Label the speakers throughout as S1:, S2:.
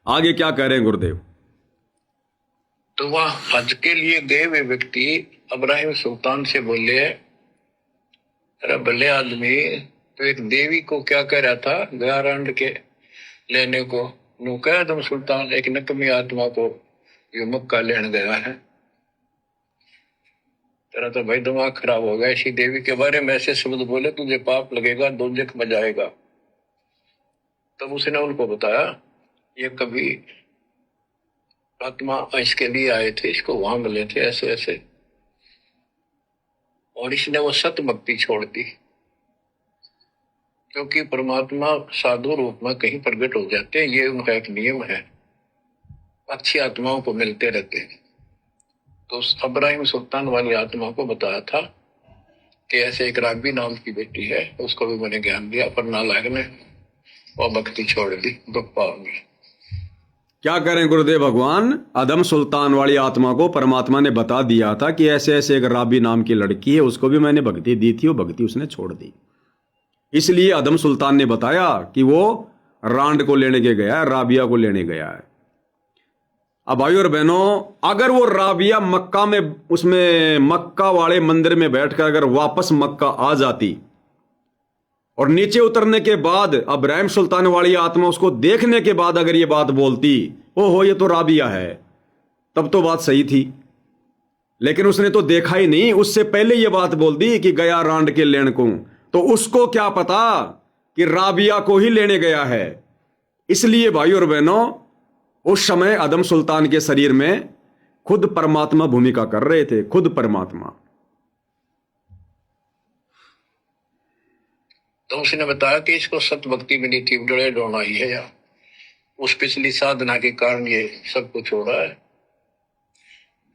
S1: आगे क्या कह रहे हैं गुरुदेव?
S2: तो वह हज के लिए गए वे व्यक्ति इब्राहिम सुल्तान से बोले, अरे भले आदमी, तो एक देवी को क्या कह रहा था गयारंड के लेने को? नु कह तुम सुल्तान एक नकमी आत्मा को ये मक्का लेने गया है। तेरा तो भाई दिमाग खराब हो गया। ऐसी देवी के बारे में ऐसे शब्द बोले तुझे पाप लगेगा, दोजख में जाएगा। तब उसने उनको बताया ये कभी आत्मा इसके लिए आए थे, इसको वहां मिले थे ऐसे ऐसे, और इसने वो सत भक्ति छोड़ दी, क्योंकि परमात्मा साधु रूप में कहीं प्रकट हो जाते हैं। ये उनका एक नियम है, अच्छी आत्माओं को मिलते रहते हैं। तो इब्राहिम सुल्तान वाली आत्मा को बताया था कि ऐसे एक राबी नाम की बेटी है, उसको भी मैंने ज्ञान दिया, पर नालायक ने वो भक्ति छोड़ दी, दुख पाओगे।
S1: क्या करें गुरुदेव भगवान? अदम सुल्तान वाली आत्मा को परमात्मा ने बता दिया था कि ऐसे ऐसे एक राबी नाम की लड़की है, उसको भी मैंने भक्ति दी थी, वो भक्ति उसने छोड़ दी। इसलिए अदम सुल्तान ने बताया कि वो रांड को लेने के गया है, राबिया को लेने गया है। अब भाई और बहनों, अगर वो राबिया मक्का में, उसमें मक्का वाले मंदिर में बैठकर अगर वापस मक्का आ जाती और नीचे उतरने के बाद इब्राहिम सुल्तान वाली आत्मा उसको देखने के बाद अगर ये बात बोलती, ओहो ये तो राबिया है, तब तो बात सही थी। लेकिन उसने तो देखा ही नहीं, उससे पहले ये बात बोल दी कि गया रांड के लेने को, तो उसको क्या पता कि राबिया को ही लेने गया है। इसलिए भाई और बहनों, उस समय अदम सुल्तान के शरीर में खुद परमात्मा भूमिका कर रहे थे, खुद परमात्मा।
S2: तो उसने बताया कि इसको सत भक्ति मिली थी, डरे डोना ही है, या उस पिछली साधना के कारण ये सब कुछ हो रहा है।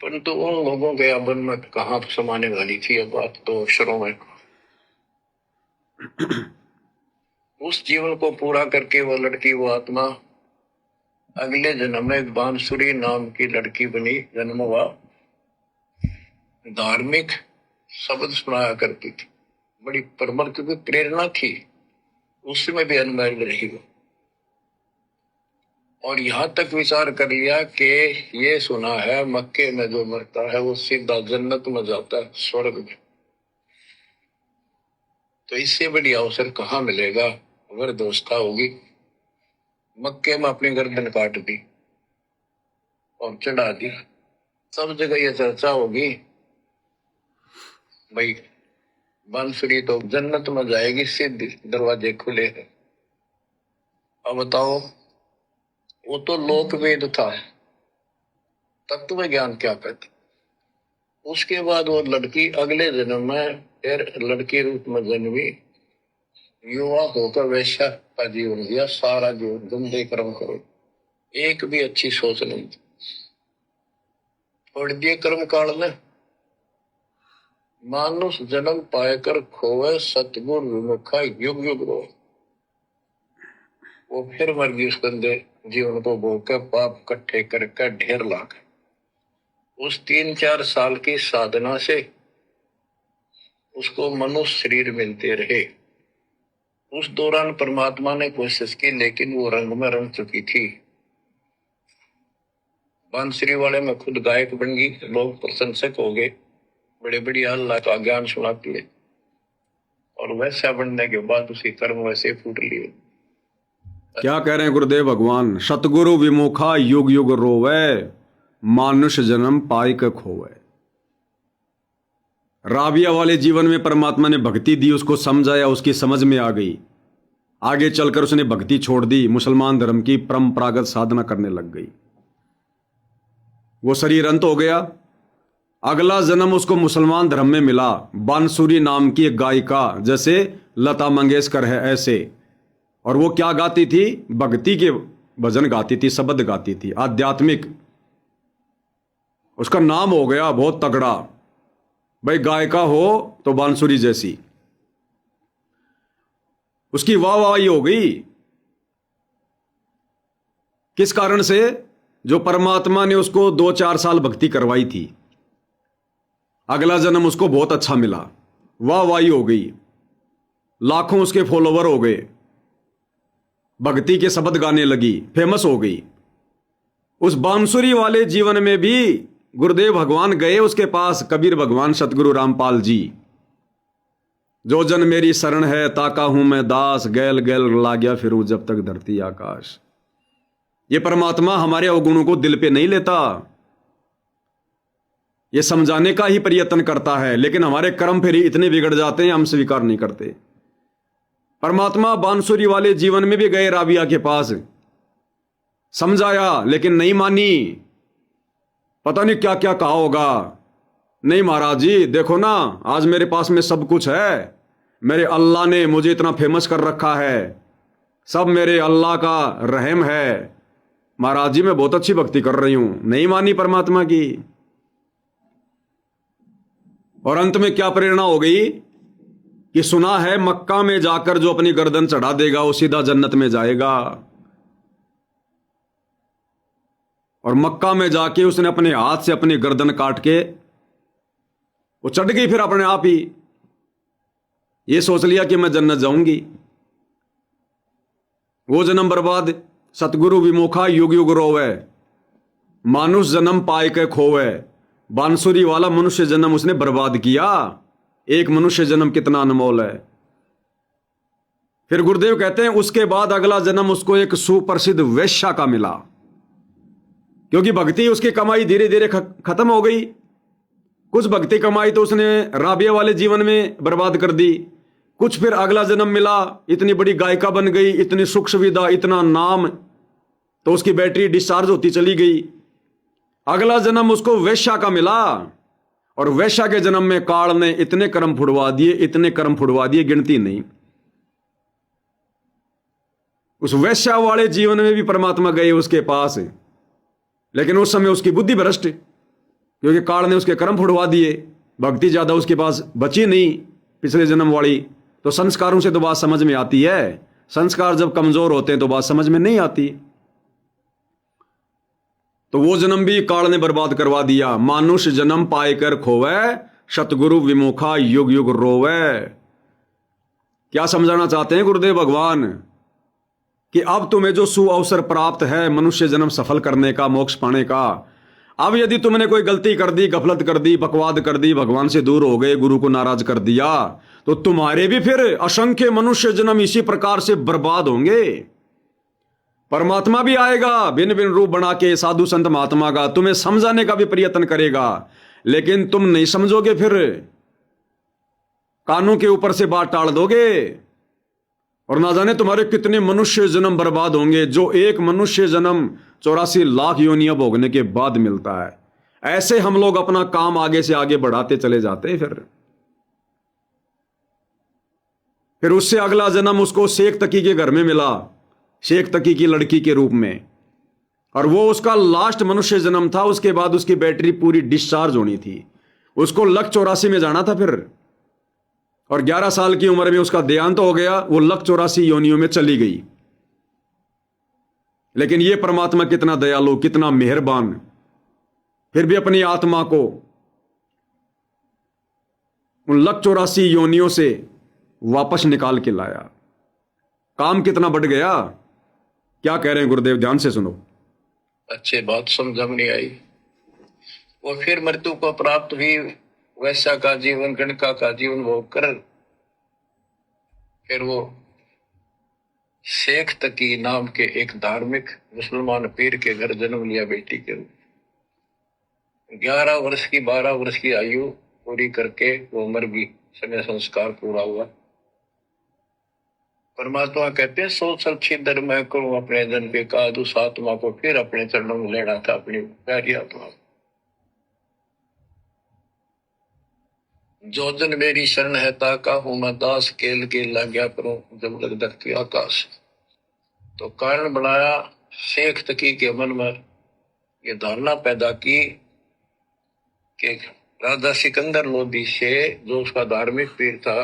S2: परंतु उन लोगों के अबन में कहाँ समाने वाली थी ये बात, तो अक्षरों में। उस जीवन को पूरा करके वो लड़की, वो आत्मा अगले जन्म में बांसुरी नाम की लड़की बनी, जन्म हुआ। धार्मिक शब्द सुनाया करती थी, बड़ी परमर की प्रेरणा थी, उसमें भी अनमैरिड रही वो। और यहां तक विचार कर लिया कि ये सुना है मक्के में जो मरता है वो सीधा जन्नत में जाता है, स्वर्ग में। तो इससे बड़ी अवसर कहाँ मिलेगा अगर दोस्ता होगी। मक्के में अपनी गर्दन काट दी और चढ़ा दी, सब जगह ये चर्चा होगी, भाई बांसुरी तो जन्नत में जाएगी, सीधे दरवाजे खुले हैं। अब बताओ, वो तो लोक वेद था, तत्व ज्ञान क्या कहते। उसके बाद वो लड़की अगले जन्म में फिर लड़की रूप में जन्मी, युवा होकर वैश्या का जीवन दिया, सारा जीवन गंदे कर्म करो, एक भी अच्छी सोच नहीं। छोड़ दिए कर्म कांड में। मानुष जन्म पाएकर खोवे, सतगुण विमुखा युग युग रो। वो फिर मर गई उस गंदे जीवन को भोग के, पाप इकट्ठे करके ढेर लाख। उस 3-4 साल की साधना से उसको मनुष्य शरीर मिलते रहे। उस दौरान परमात्मा ने कोशिश की, लेकिन वो रंग में रंग चुकी थी। बांसुरी वाले में खुद गायक बन गई, लोग प्रशंसक हो गए, बड़े बड़ी अल्लाह का ज्ञान सुनाती है। और वैसा बनने के बाद उसी कर्म वैसे फूट लिए।
S1: क्या कह रहे हैं गुरुदेव भगवान? सतगुरु विमुखा युग युग रोवे, मानुष जन्म पाई क खोवे। राबिया वाले जीवन में परमात्मा ने भक्ति दी, उसको समझाया, उसकी समझ में आ गई। आगे चलकर उसने भक्ति छोड़ दी, मुसलमान धर्म की परंपरागत साधना करने लग गई। वो शरीर अंत हो गया। अगला जन्म उसको मुसलमान धर्म में मिला, बांसुरी नाम की एक गायिका, जैसे लता मंगेशकर है ऐसे। और वो क्या गाती थी? भक्ति के भजन गाती थी, शब्द गाती थी, आध्यात्मिक। उसका नाम हो गया बहुत तगड़ा, भाई गायिका हो तो बांसुरी जैसी। उसकी वाहवाही हो गई। किस कारण से? जो परमात्मा ने उसको 2-4 साल भक्ति करवाई थी। अगला जन्म उसको बहुत अच्छा मिला, वाहवाही हो गई, लाखों उसके फॉलोवर हो गए, भक्ति के शब्द गाने लगी, फेमस हो गई। उस बांसुरी वाले जीवन में भी गुरुदेव भगवान गए उसके पास, कबीर भगवान, सतगुरु रामपाल जी। जो जन मेरी शरण है ताका हूं मैं दास, गैल गैल ला गया फिरूं जब तक धरती आकाश। ये परमात्मा हमारे अवगुणों को दिल पे नहीं लेता, ये समझाने का ही प्रयत्न करता है, लेकिन हमारे कर्म फिर इतने बिगड़ जाते हैं हम स्वीकार नहीं करते। परमात्मा बांसुरी वाले जीवन में भी गए राबिया के पास, समझाया लेकिन नहीं मानी। पता नहीं क्या क्या कहा होगा। नहीं महाराज जी देखो ना, आज मेरे पास में सब कुछ है, मेरे अल्लाह ने मुझे इतना फेमस कर रखा है, सब मेरे अल्लाह का रहम है, महाराज जी मैं बहुत अच्छी भक्ति कर रही हूं। नहीं मानी परमात्मा की। और अंत में क्या प्रेरणा हो गई कि सुना है मक्का में जाकर जो अपनी गर्दन चढ़ा देगा वो सीधा जन्नत में जाएगा। और मक्का में जाके उसने अपने हाथ से अपनी गर्दन काट के वो चढ़ गई फिर अपने आप ही। ये सोच लिया कि मैं जन्नत जाऊंगी। वो जन्म बर्बाद, सतगुरु विमुखा युग युग रोवे, मानुष जन्म पाए के खोवे। बांसुरी वाला मनुष्य जन्म उसने बर्बाद किया। एक मनुष्य जन्म कितना अनमोल है। फिर गुरुदेव कहते हैं उसके बाद अगला जन्म उसको एक सुप्रसिद्ध वेश्या का मिला, क्योंकि भक्ति उसकी कमाई धीरे धीरे खत्म हो गई। कुछ भक्ति कमाई तो उसने राबिया वाले जीवन में बर्बाद कर दी। कुछ फिर अगला जन्म मिला, इतनी बड़ी गायिका बन गई, इतनी सुख सुविधा, इतना नाम, तो उसकी बैटरी डिस्चार्ज होती चली गई। अगला जन्म उसको वेश्या का मिला, और वेश्या के जन्म में काल ने इतने कर्म फुड़वा दिए, इतने कर्म फुड़वा दिए, गिनती नहीं। उस वेश्या वाले जीवन में भी परमात्मा गए उसके पास, लेकिन उस समय उसकी बुद्धि भ्रष्ट, क्योंकि काल ने उसके कर्म फुड़वा दिए। भक्ति ज्यादा उसके पास बची नहीं पिछले जन्म वाली। तो संस्कारों से तो बात समझ में आती है, संस्कार जब कमजोर होते हैं तो बात समझ में नहीं आती। तो वो जन्म भी काल ने बर्बाद करवा दिया। मानुष जन्म पाए कर खोवे, सतगुरु विमुखा युग युग रोवे। क्या समझाना चाहते हैं गुरुदेव भगवान कि अब तुम्हें जो सुअवसर प्राप्त है मनुष्य जन्म सफल करने का, मोक्ष पाने का, अब यदि तुमने कोई गलती कर दी, गफलत कर दी, बकवाद कर दी, भगवान से दूर हो गए, गुरु को नाराज कर दिया, तो तुम्हारे भी फिर असंख्य मनुष्य जन्म इसी प्रकार से बर्बाद होंगे। परमात्मा भी आएगा भिन्न भिन्न रूप बना के, साधु संत महात्मा का, तुम्हें समझाने का भी प्रयत्न करेगा, लेकिन तुम नहीं समझोगे, फिर कानों के ऊपर से बात टाल दोगे, और ना जाने तुम्हारे कितने मनुष्य जन्म बर्बाद होंगे, जो एक मनुष्य जन्म 84 लाख योनियां भोगने के बाद मिलता है। ऐसे हम लोग अपना काम आगे से आगे बढ़ाते चले जाते हैं। फिर उससे अगला जन्म उसको शेख तकी के घर में मिला, शेख तकी की लड़की के रूप में, और वो उसका लास्ट मनुष्य जन्म था। उसके बाद उसकी बैटरी पूरी डिस्चार्ज होनी थी, उसको लक 84 में जाना था फिर, और 11 साल की उम्र में उसका देहांत हो गया। वो लक 84 योनियों में चली गई। लेकिन ये परमात्मा कितना दयालु, कितना मेहरबान, फिर भी अपनी आत्मा को उन लक 84 योनियों से वापस निकाल के लाया। काम कितना बढ़ गया। क्या कह रहे हैं गुरुदेव, ध्यान से सुनो।
S2: अच्छे बात समझ में नहीं आई। वो फिर मृत्यु को प्राप्त हुई, वैसा का जीवन, गणका का जीवन भोग कर फिर वो शेख तकी नाम के एक धार्मिक मुसलमान पीर के घर जन्म लिया बेटी के रूप। 11 वर्ष की 12 वर्ष की आयु पूरी करके वो मर भी, समय संस्कार पूरा हुआ। परमात्मा कहते हैं सोचल छिदर मैं करूं अपने जन पे काद, उस आत्मा को फिर अपने चरणों में लेना था, अपनी प्यारी आत्मा। जो जन मेरी शरण है ताका हूं मैं दास, केल के ला गया करूं जब लग धरती आकाश। तो कारण बनाया शेख तकी के मन में ये धारणा पैदा की कि राजा सिकंदर लोधी से, जो उसका धार्मिक पीर था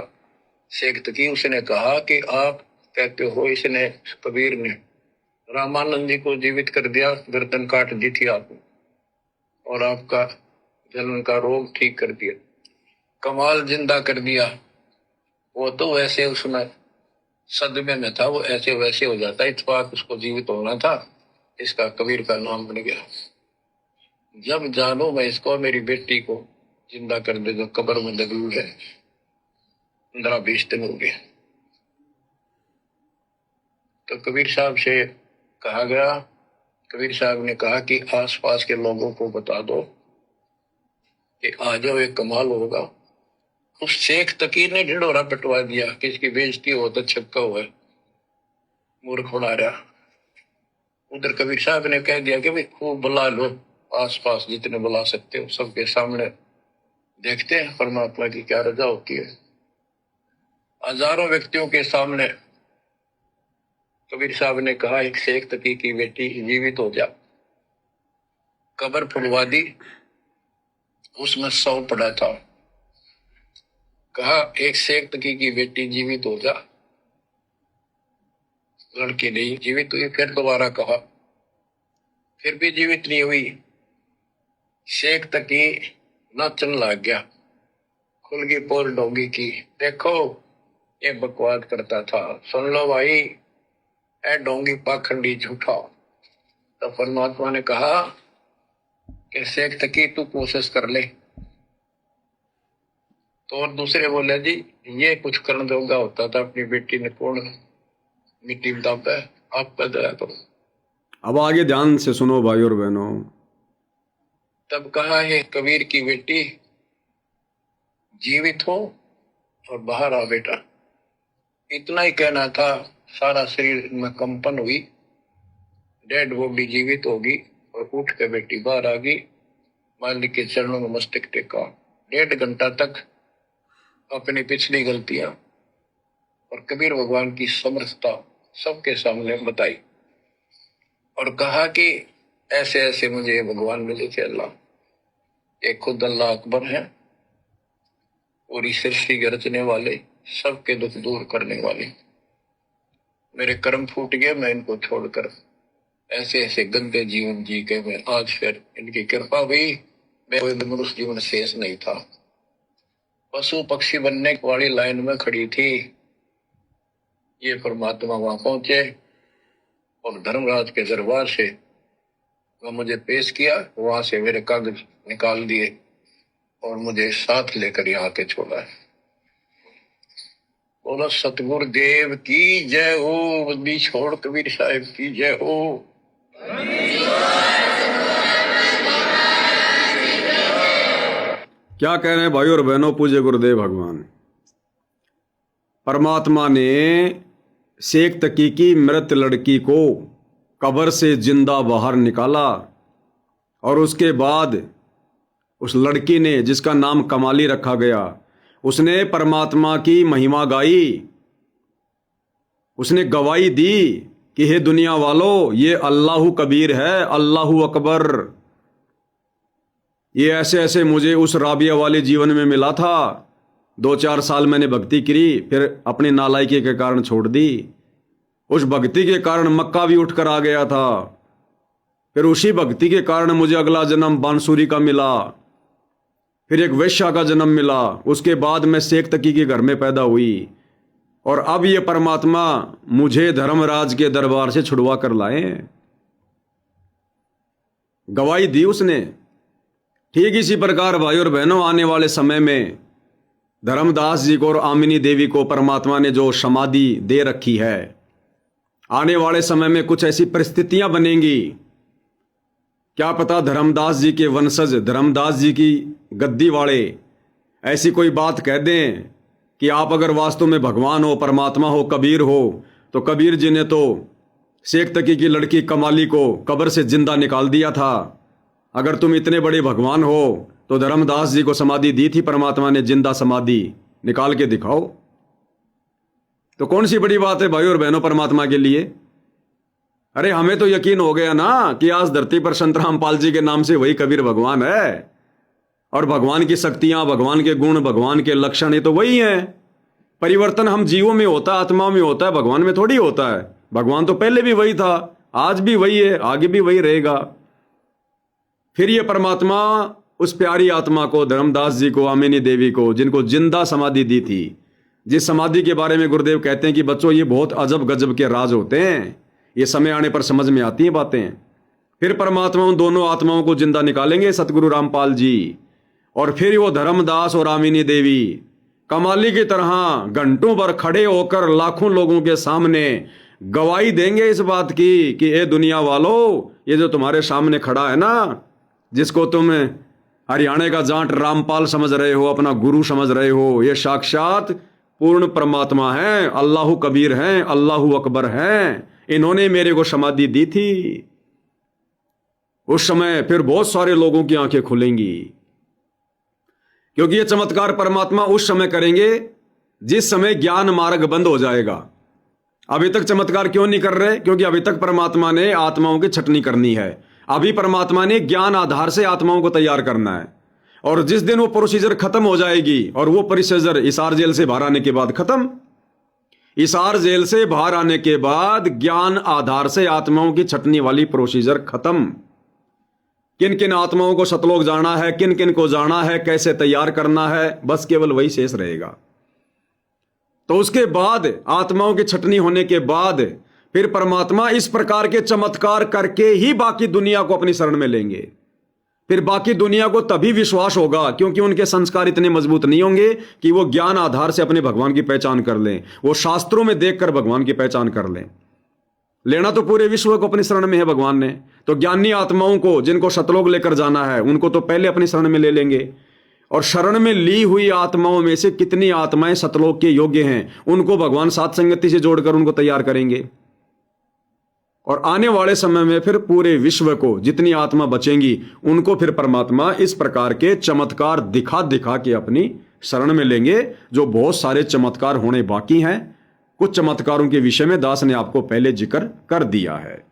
S2: शेख तकी, उसने कहा कि आप कहते हो इसने, कबीर ने रामानंद जी को जीवित कर दिया, गर्दन काट दी थी आपने, और आपका जलन का रोग ठीक कर दिया, कमाल जिंदा कर दिया। वो तो वैसे उसमें सदमे में था, वो ऐसे वैसे हो जाता, इत्तेफाक उसको जीवित होना था, इसका कबीर का नाम बन गया। जब जानो मैं इसको मेरी बेटी को जिंदा कर दे, जो कब्र में दगलू है, 15-20 दिन हो गए। तो कबीर साहब से कहा गया, कबीर साहब ने कहा कि आसपास के लोगों को बता दो कि आ जाओ, एक कमाल होगा। उस शेख तकीर ने ढिंढोरा पिटवा दिया कि इसकी बेइज्जती हो तो छक्का हुआ, मूर्ख बना रहा। उधर कबीर साहब ने कह दिया कि भाई खूब बुला लो, आसपास जितने बुला सकते हो, सबके सामने देखते हैं परमात्मा की क्या रजा होती है। हजारों व्यक्तियों के सामने कबीर साहब ने कहा, एक शेख तकी की बेटी जीवित हो जा। कब्र खुलवा दी, उसमें 100 पड़ा था। कहा एक शेख तकी की बेटी जीवित हो जा, लड़की नहीं जीवित हुई। फिर दोबारा कहा, फिर भी जीवित नहीं हुई। शेख तकी नाचन लग गया, खुल गई पोल डोंगी की। देखो ये बकवाद करता था, सुन लो भाई, ए डोंगी पाखंडी झूठा। तो परमात्मा ने कहा कि शेख तकी तू कोशिश कर ले। तो और दूसरे बोले जी ये कुछ करने दोगा होता था, अपनी बेटी ने कौन मिट्टी में दाबता है, आप पैदा तो।
S1: अब आगे ध्यान से सुनो भाई और बहनों।
S2: तब कहा है कबीर की बेटी जीवित हो और बाहर आ बेटा। इतना ही कहना था, सारा शरीर में कंपन हुई, डेड बॉडी जीवित होगी और उठ के बेटी बाहर आ गई। मालिक के चरणों में मस्तक टेका। 1.5 घंटा तक अपनी पिछली गलतियां और कबीर भगवान की समर्थता सबके सामने बताई और कहा कि ऐसे ऐसे मुझे भगवान मिले थे अल्लाह। एक खुद अल्लाह अकबर है और इस सृष्टि के रचने वाले, सबके दुख दूर करने वाले। मेरे कर्म फूट गए, मैं इनको छोड़कर ऐसे ऐसे गंदे जीवन जी के मैं आज फिर इनकी कृपा हुई, मैं कोई मनुष्य जीवन शेष नहीं था। पशु पक्षी बनने वाली लाइन में खड़ी थी। ये परमात्मा वहां पहुंचे और धर्मराज के दरबार से वह मुझे पेश किया, वहां से मेरे कागज निकाल दिए और मुझे साथ लेकर यहाँ के छोड़ा है। बोलो सतगुरु देव की जय हो, बंदी छोड़ कबीर साहिब की जय हो।
S1: क्या कह रहे हैं भाई और बहनों पूज्य गुरुदेव भगवान। परमात्मा ने शेख तकी की मृत लड़की को कब्र से जिंदा बाहर निकाला और उसके बाद उस लड़की ने, जिसका नाम कमाली रखा गया, उसने परमात्मा की महिमा गाई। उसने गवाही दी कि हे दुनिया वालों, ये अल्लाहु कबीर है, अल्लाहु अकबर। ये ऐसे ऐसे मुझे उस राबिया वाले जीवन में मिला था। 2-4 साल मैंने भक्ति करी, फिर अपनी नालायकी के कारण छोड़ दी। उस भक्ति के कारण मक्का भी उठकर आ गया था। फिर उसी भक्ति के कारण मुझे अगला जन्म बांसुरी का मिला, फिर एक वैश्या का जन्म मिला। उसके बाद मैं शेख तकी के घर में पैदा हुई और अब ये परमात्मा मुझे धर्मराज के दरबार से छुड़वा कर लाए। गवाही दी उसने। ठीक इसी प्रकार भाई और बहनों, आने वाले समय में धर्मदास जी को और आमिनी देवी को परमात्मा ने जो समाधि दे रखी है, आने वाले समय में कुछ ऐसी परिस्थितियां बनेंगी, क्या पता धर्मदास जी के वंशज, धर्मदास जी की गद्दी वाले ऐसी कोई बात कह दें कि आप अगर वास्तव में भगवान हो, परमात्मा हो, कबीर हो, तो कबीर जी ने तो शेख तकी की लड़की कमाली को कब्र से जिंदा निकाल दिया था। अगर तुम इतने बड़े भगवान हो तो धर्मदास जी को समाधि दी थी परमात्मा ने, जिंदा समाधि निकाल के दिखाओ। तो कौन सी बड़ी बात है भाई और बहनों परमात्मा के लिए। अरे हमें तो यकीन हो गया ना कि आज धरती पर संत रामपाल जी के नाम से वही कबीर भगवान है, और भगवान की शक्तियां, भगवान के गुण, भगवान के लक्षण ये तो वही हैं। परिवर्तन हम जीवों में होता है, आत्माओं में होता है, भगवान में थोड़ी होता है। भगवान तो पहले भी वही था, आज भी वही है, आगे भी वही रहेगा। फिर ये परमात्मा उस प्यारी आत्मा को, धर्मदास जी को, आमिनी देवी को, जिनको जिंदा समाधि दी थी, जिस समाधि के बारे में गुरुदेव कहते हैं कि बच्चों ये बहुत अजब गजब के राज होते हैं, ये समय आने पर समझ में आती हैं बातें। फिर परमात्मा उन दोनों आत्माओं को जिंदा निकालेंगे, सतगुरु रामपाल जी, और फिर वो धर्मदास और आमिनी देवी कमाली की तरह घंटों भर खड़े होकर लाखों लोगों के सामने गवाही देंगे इस बात की कि ए दुनिया वालों, ये जो तुम्हारे सामने खड़ा है ना, जिसको तुम हरियाणा का जाट रामपाल समझ रहे हो, अपना गुरु समझ रहे हो, ये साक्षात पूर्ण परमात्मा है, अल्लाहु कबीर हैं, अल्लाहु अकबर हैं। इन्होंने मेरे को समाधि दी थी। उस समय फिर बहुत सारे लोगों की आंखें खुलेंगी, क्योंकि ये चमत्कार परमात्मा उस समय करेंगे जिस समय ज्ञान मार्ग बंद हो जाएगा। अभी तक चमत्कार क्यों नहीं कर रहे? क्योंकि अभी तक परमात्मा ने आत्माओं की छटनी करनी है। अभी परमात्मा ने ज्ञान आधार से आत्माओं को तैयार करना है, और जिस दिन वो प्रोसीजर खत्म हो जाएगी, और वो प्रोसीजर हिसार जेल से बाहर आने के बाद खत्म, हिसार जेल से बाहर आने के बाद ज्ञान आधार से आत्माओं की छटनी वाली प्रोसीजर खत्म। किन किन आत्माओं को सतलोक जाना है, किन किन को जाना है, कैसे तैयार करना है, बस केवल वही शेष रहेगा। तो उसके बाद आत्माओं की छटनी होने के बाद फिर परमात्मा इस प्रकार के चमत्कार करके ही बाकी दुनिया को अपनी शरण में लेंगे। फिर बाकी दुनिया को तभी विश्वास होगा, क्योंकि उनके संस्कार इतने मजबूत नहीं होंगे कि वो ज्ञान आधार से अपने भगवान की पहचान कर लें, वो शास्त्रों में देखकर भगवान की पहचान कर लें। लेना तो पूरे विश्व को अपनी शरण में है भगवान ने, तो ज्ञानी आत्माओं को जिनको सतलोक लेकर जाना है उनको तो पहले अपनी शरण में ले लेंगे, और शरण में ली हुई आत्माओं में से कितनी आत्माएं सतलोक के योग्य हैं उनको भगवान साथ संगति से जोड़कर उनको तैयार करेंगे। और आने वाले समय में फिर पूरे विश्व को जितनी आत्मा बचेंगी उनको फिर परमात्मा इस प्रकार के चमत्कार दिखा दिखा के अपनी शरण में लेंगे, जो बहुत सारे चमत्कार होने बाकी हैं। कुछ चमत्कारों के विषय में दास ने आपको पहले जिक्र कर दिया है।